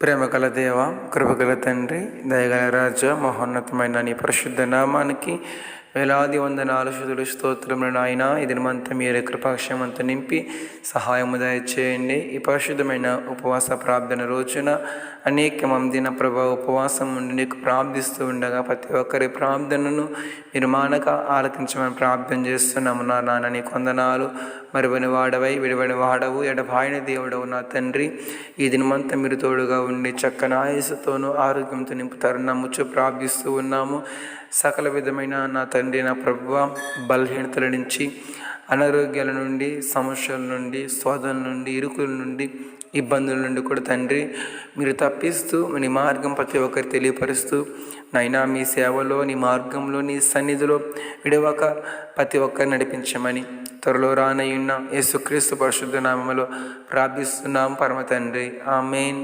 ప్రేమగల దేవ, కృపగల తండ్రి, దయగల రాజా, మహోన్నతమైన నీ పరిశుద్ధ నామానికి వేలాది వందనాలు, శుతులు, స్తోత్రములు నాయన. ఇది మంతా మీరు కృపాక్షమంతా నింపి సహాయము దయచేయండి. ఈ పరిశుద్ధమైన ఉపవాస ప్రార్థన రోజున అనేక మందిన ప్రభా ఉపవాసం ఉండి నీకు ప్రార్థిస్తూ ఉండగా ప్రతి ఒక్కరి ప్రార్థనను మీరు మానక ఆలకించమని ప్రార్థన చేస్తున్నాము. నాన్న నీ కొందనాలు, మరువని వాడవై విడివని వాడవు, ఎడబాయిన దేవుడవు నా తండ్రి. ఈ దినమంతా మీరు తోడుగా ఉండి చక్కని ఆయుస్సుతోనూ ఆరోగ్యంతో నింపుతారు నమ్ముచు ప్రార్థిస్తూ ఉన్నాము. సకల విధమైన నా తండ్రి, నా ప్రభువ, బలహీనతల నుంచి, అనారోగ్యాల నుండి, సమస్యల నుండి, శోధనల నుండి, ఇరుకుల నుండి, ఇబ్బందుల నుండి కూడా తండ్రి మీరు తప్పిస్తూ నీ మార్గం ప్రతి ఒక్కరు తెలియపరుస్తూ నైనా మీ సేవలో, నీ మార్గంలో, నీ సన్నిధిలో విడవక ప్రతి ఒక్కరు నడిపించమని త్వరలో రానయ్యున్న యేసుక్రీస్తు పరిశుద్ధ నామములో ప్రార్థిస్తున్నాం పరమ తండ్రి. ఆమేన్.